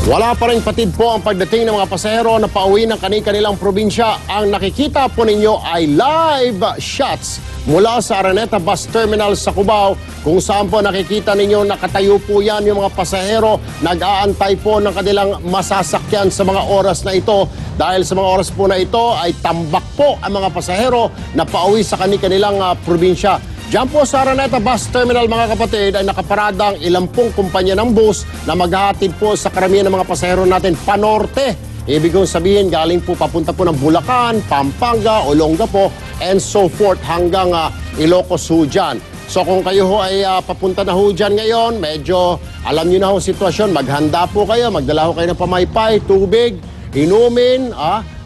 Wala pa rin patid po ang pagdating ng mga pasahero na pauwi ng kanilang probinsya. Ang nakikita po ninyo ay live shots mula sa Araneta Bus Terminal sa Cubao, kung saan po nakikita ninyo nakatayo po yan yung mga pasahero. Nag-aantay po ng kanilang masasakyan sa mga oras na ito. Dahil sa mga oras po na ito ay tambak po ang mga pasahero na pauwi sa kanilang probinsya. Diyan po sa Araneta Bus Terminal, mga kapatid, ay nakaparada ang ilang pong kumpanya ng bus na maghahatid po sa karamihan ng mga pasahero natin panorte. Ibig kong sabihin, galing po papunta po ng Bulacan, Pampanga, Olongapo, and so forth hanggang Ilocos ho dyan. So kung kayo ho ay papunta na ho dyan ngayon, medyo alam nyo na ho sitwasyon, maghanda po kayo, magdala ho kayo ng pamaypay, tubig, inumin,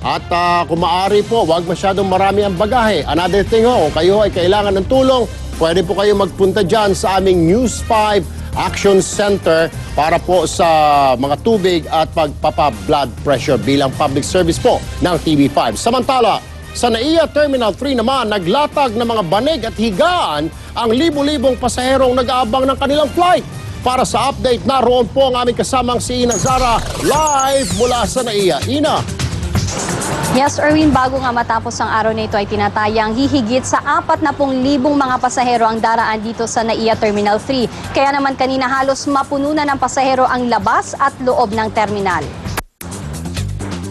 at kung maaari po, huwag masyadong marami ang bagahe. Another thing ho, kung kayo ay kailangan ng tulong, pwede po kayo magpunta dyan sa aming News 5 Action Center para po sa mga tubig at pagpapa-blood pressure bilang public service po ng TV5. Samantala, sa NAIA Terminal 3 naman, naglatag ng mga banig at higaan ang libu-libong pasaherong nag-aabang ng kanilang flight. Para sa update, naroon po ang aming kasamang si Ina Zara live mula sa NAIA. Ina. Yes, Erwin, bago nga matapos ang araw na ito ay tinatayang hihigit sa 40,000 mga pasahero ang daraan dito sa NAIA Terminal 3. Kaya naman kanina halos mapuno na ng pasahero ang labas at loob ng terminal.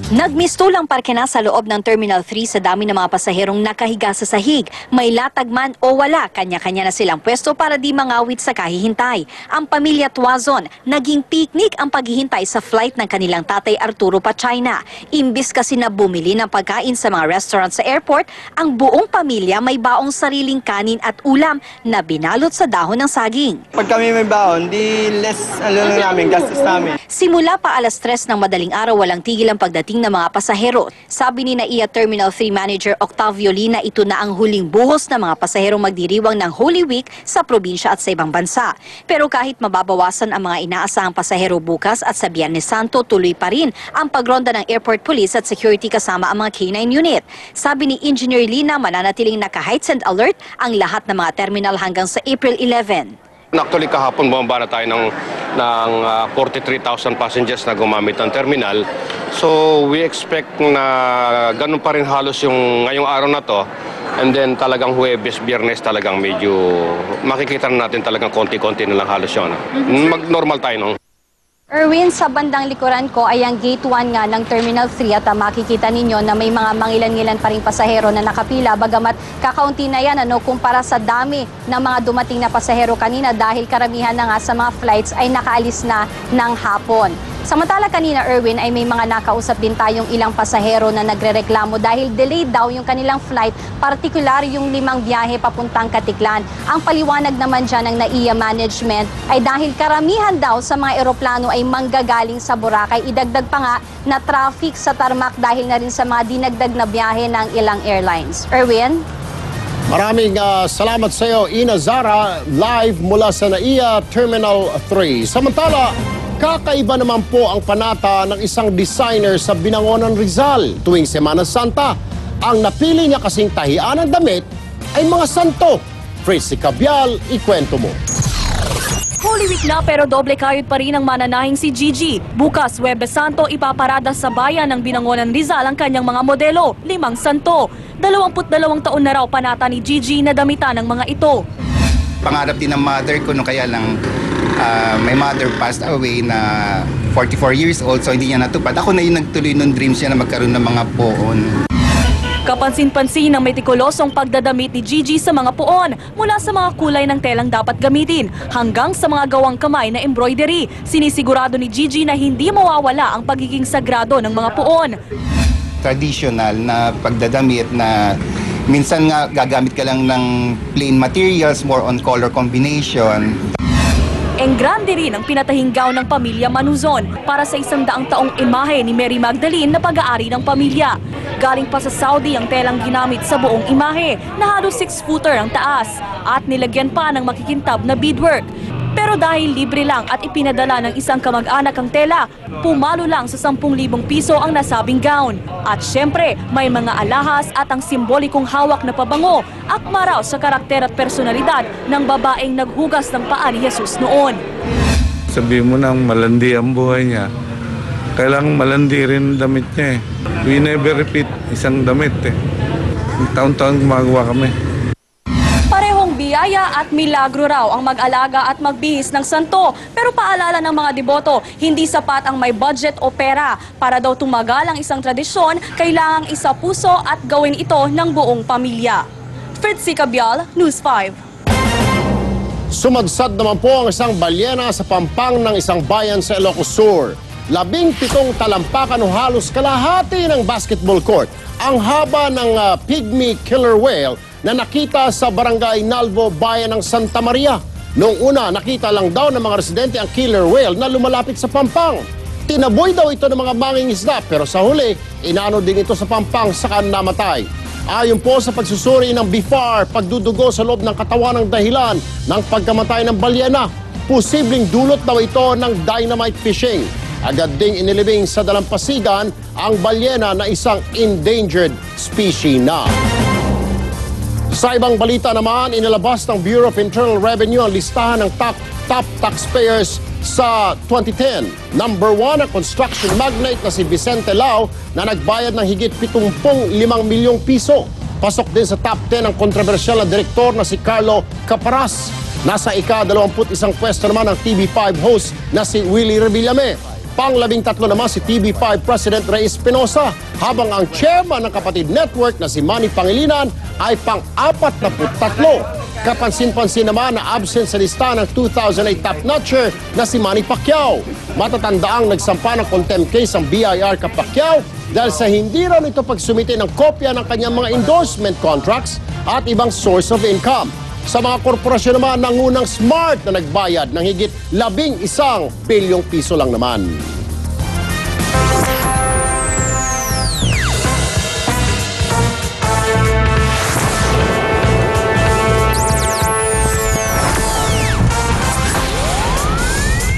Nagmistulang parke na sa loob ng Terminal 3 sa dami ng mga pasaherong nakahiga sa sahig. May latag man o wala, kanya-kanya na silang pwesto para di mangawit sa kahihintay. Ang pamilya Tuazon, naging picnic ang paghihintay sa flight ng kanilang tatay Arturo pa China. Imbis kasi na bumili ng pagkain sa mga restaurant sa airport, ang buong pamilya may baong sariling kanin at ulam na binalot sa dahon ng saging. Pag kami may baon, di less namin, gastos namin. Simula pa alas 3 ng madaling araw, walang tigil ang pagdating ng mga pasahero. Sabi ni NAIA Terminal 3 Manager Octavio Lina, ito na ang huling buhos ng mga pasaherong magdiriwang ng Holy Week sa probinsya at sa ibang bansa. Pero kahit mababawasan ang mga inaasahang pasahero bukas at sa Biyernes Santo, tuloy pa rin ang pagronda ng airport police at security kasama ang mga K9 unit. Sabi ni Engineer Lina, mananatiling naka-heightened alert ang lahat ng mga terminal hanggang sa April 11. Actually, kahapon bumaba na tayo ng 43,000 passengers na gumamit ng terminal. So, we expect na ganun pa rin halos yung ngayong araw na to. And then talagang Huwebes, Biyernes talagang medyo makikita na natin talagang konti-konti na lang halos yun. Mag-normal tayo nung. Erwin, sa bandang likuran ko ay ang Gate 1 nga ng Terminal 3 at makikita ninyo na may mga mangilan-ngilan pa ring pasahero na nakapila, bagamat kakaunti na yan kumpara sa dami ng mga dumating na pasahero kanina dahil karamihan na nga sa mga flights ay nakaalis na ng hapon. Samantala kanina, Erwin, ay may mga nakausap din tayong ilang pasahero na nagrereklamo dahil delayed daw yung kanilang flight, partikular yung 5 biyahe papuntang Katiklan. Ang paliwanag naman dyan ng NAIA management ay dahil karamihan daw sa mga eroplano ay manggagaling sa Boracay. Idagdag pa nga na traffic sa tarmac dahil na rin sa mga dinagdag na biyahe ng ilang airlines. Erwin? Maraming salamat sa iyo, Ina Zara, live mula sa NAIA Terminal 3. Samantala, kakaiba naman po ang panata ng isang designer sa Binangonan, Rizal. Tuwing Semana Santa, ang napili niya kasing tahian ng damit ay mga santo. Tracy Cabial, ikwento mo. Holy Week na pero doble kayod pa rin ang mananahing si Gigi. Bukas, Huwebes Santo, ipaparada sa bayan ng Binangonan, Rizal ang kanyang mga modelo, 5 santo. 22 taon na raw panata ni Gigi na damitan ng mga ito. Pangarap din ng mother ko, no, kaya lang my mother passed away na 44 years old, so hindi niya natupad. Ako na yung nagtuloy ng dreams niya na magkaroon ng mga poon. Kapansin-pansin ng metikulosong pagdadamit ni Gigi sa mga puon, mula sa mga kulay ng telang dapat gamitin hanggang sa mga gawang kamay na embroidery. Sinisigurado ni Gigi na hindi mawawala ang pagiging sagrado ng mga puon. Traditional na pagdadamit na minsan nga gagamit ka lang ng plain materials, more on color combination. Engrande rin ang pinatahing gown ng pamilya Manuzon para sa 100 taong imahe ni Mary Magdalene na pag-aari ng pamilya. Galing pa sa Saudi ang telang ginamit sa buong imahe na halos 6-footer ang taas at nilagyan pa ng makikintab na beadwork. Pero dahil libre lang at ipinadala ng isang kamag-anak ang tela, pumalo lang sa 10,000 piso ang nasabing gown. At syempre, may mga alahas at ang simbolikong hawak na pabango, akma raw sa karakter at personalidad ng babaeng naghugas ng paa ni Jesus noon. Sabi mo nang malandi ang buhay niya, Kailangan malandi rin damit niya eh. We never repeat isang damit eh. Taon-taon gumagawa kami. Parehong biyaya at milagro raw ang mag-alaga at magbihis ng santo. Pero paalala ng mga deboto, hindi sapat ang may budget o pera. Para daw tumagal ang isang tradisyon, kailangang isa puso at gawin ito ng buong pamilya. Fritzy Cabial, News 5. Sumadsad naman po ang isang balyena sa pampang ng isang bayan sa Ilocos Sur. 17 talampakan o halos kalahati ng basketball court ang haba ng pygmy killer whale na nakita sa barangay Nalvo, bayan ng Santa Maria. Noong una, nakita lang daw ng mga residente ang killer whale na lumalapit sa pampang. Tinaboy daw ito ng mga mangingisda pero sa huli, inano din ito sa pampang saka namatay. Ayon po sa pagsusuri ng BIFAR, pagdudugo sa loob ng katawan ng dahilan ng pagkamatay ng balyena. Posibleng dulot daw ito ng dynamite fishing. Agad ding inilibing sa dalampasigan ang balyena na isang endangered species na. Sa ibang balita naman, inilabas ng Bureau of Internal Revenue ang listahan ng top taxpayers sa 2010. Number 1 ang construction magnate na si Vicente Lau na nagbayad ng higit 75 milyong piso. Pasok din sa top 10 ang kontrobersyal na direktor na si Carlo Caparas. Nasa ika-21 pwesto naman ang TV5 host na si Willie Revillame. Pang-13 naman si TV5 President Ray Espinosa, habang ang chairman ng Kapatid Network na si Manny Pangilinan ay pang-43. Kapansin-pansin naman na absent sa lista ng 2008 top-notcher na si Manny Pacquiao. Matatandaang nagsampa ng contempt case ang BIR kay Pacquiao dahil sa hindi raw nito pagsumite ng kopya ng kanyang mga endorsement contracts at ibang source of income. Sa mga korporasyon naman, nangunang Smart na nagbayad ng higit 11 bilyong piso lang naman.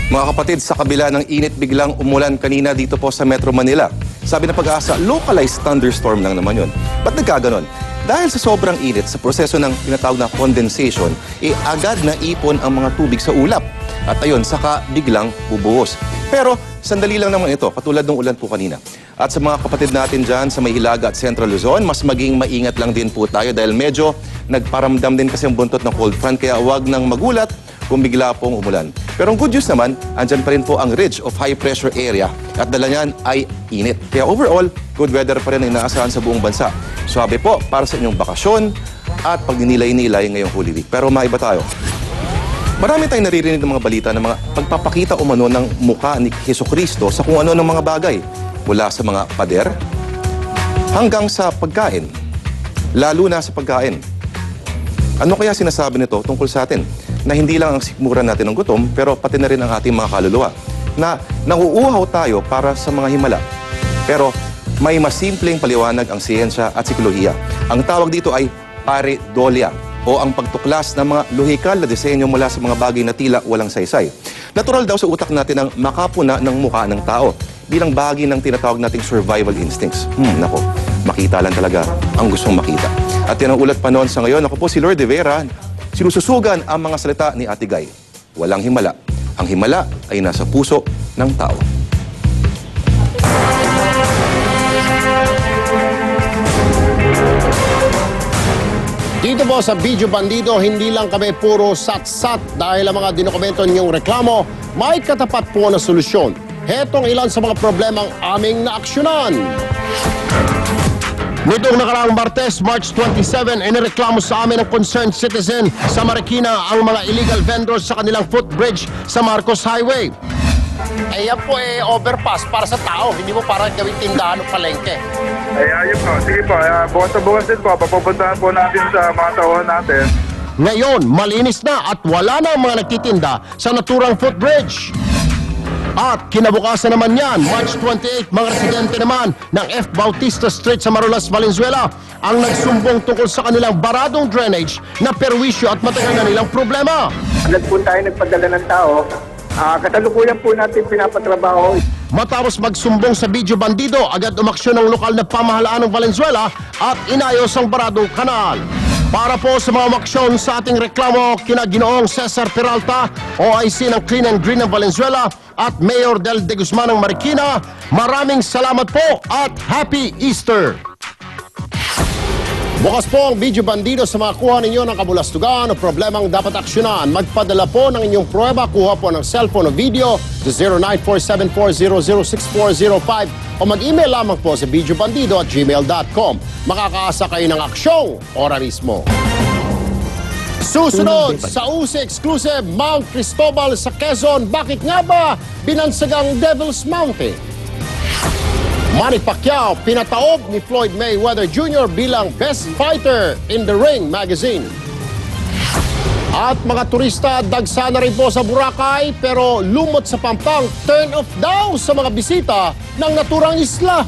Mga kapatid, sa kabila ng init, biglang umulan kanina dito po sa Metro Manila. Sabi ng Pag-asa, localized thunderstorm lang naman yun. Ba't nagkaganon? Dahil sa sobrang init, sa proseso ng tinatawag na condensation, agad na ipon ang mga tubig sa ulap. At ayun, saka biglang bubuhos. Pero sandali lang naman ito, katulad ng ulan po kanina. At sa mga kapatid natin dyan sa May Hilaga at Central Luzon, mas maging maingat lang din po tayo dahil medyo nagparamdam din kasi ang buntot ng cold front, kaya huwag nang magulat kung bigla pong umulan. Pero ang good news naman, andyan pa rin po ang ridge of high pressure area at dala niyan ay init. Kaya overall, good weather pa rin ang inaasahan sa buong bansa. Sabi po, para sa inyong bakasyon at pagninilay-nilay ngayong Holy Week. Pero maiba tayo. Marami tayong naririnig ng mga balita ng mga pagpapakita umano ng mukha ni Jesucristo sa kung ano ng mga bagay. Mula sa mga pader hanggang sa pagkain. Lalo na sa pagkain. Ano kaya sinasabi nito tungkol sa atin? Na hindi lang ang sikmura natin ng gutom, pero pati na rin ang ating mga kaluluwa. Na nauuhaw tayo para sa mga himala. Pero may mas simpleng paliwanag ang siyensya at psikolohiya. Ang tawag dito ay pareidolia o ang pagtuklas ng mga lohikal na disenyo mula sa mga bagay na tila walang saysay. Natural daw sa utak natin ang makapuna ng mukha ng tao bilang bahagi ng tinatawag nating survival instincts. Nako, makita lang talaga ang gustong makita. At yan ang ulat pa noon sa ngayon. Ako po si Lord de Vera. Sinususugan ang mga salita ni Ate Guy. Walang himala. Ang himala ay nasa puso ng tao. Dito po sa Video Bandido, hindi lang kami puro sat-sat dahil ang mga dinokumento ninyong reklamo, may katapat po na solusyon. Hetong ilan sa mga problemang aming naaksyonan. Nitong nakaraang Martes, March 27, inireklamo sa amin ng concerned citizen sa Marikina ang mga illegal vendors sa kanilang footbridge sa Marcos Highway. Yan po overpass para sa tao, hindi mo para gawing tindahan o palengke. Ayun po, sige po, bukas sa bukas din po, papupuntahan po natin sa mga tauhan natin. Ngayon, malinis na at wala na ang mga nagtitinda sa naturang footbridge. At kinabukasan naman yan, March 28, mga residente naman ng F. Bautista Street sa Marulas, Valenzuela ang nagsumbong tungkol sa kanilang baradong drainage na perwisyo at matagal na nilang problema. Agad po tayo nagpadala ng tao. Kasalukuyan po natin pinapatrabaho. Matapos magsumbong sa Video Bandido, agad umaksyon ng lokal na pamahalaan ng Valenzuela at inayos ang baradong kanal. Para po sa mga maksyon sa ating reklamo, kina Ginoong Cesar Peralta, OIC ng Clean and Green ng Valenzuela at Mayor Del De Guzman ng Marikina, maraming salamat po at Happy Easter! Bukas po ang Video Bandido sa mga kuha ninyo ng kabulastugan o problemang dapat aksyonan. Magpadala po ng inyong prueba, kuha po ng cellphone o video sa 094740064005 o mag-email lamang po sa videobandido@gmail.com. Makakaasa kayo ng aksyong ora mismo. Susunod sa USE Exclusive, Mount Cristobal sa Quezon. Bakit nga ba binansagang Devil's Mountain? Manny Pacquiao, pinataob ni Floyd Mayweather Jr. bilang Best Fighter in the Ring magazine. At mga turista, dagsa na rin po sa Boracay pero lumot sa Pampang, turn off daw sa mga bisita ng naturang isla.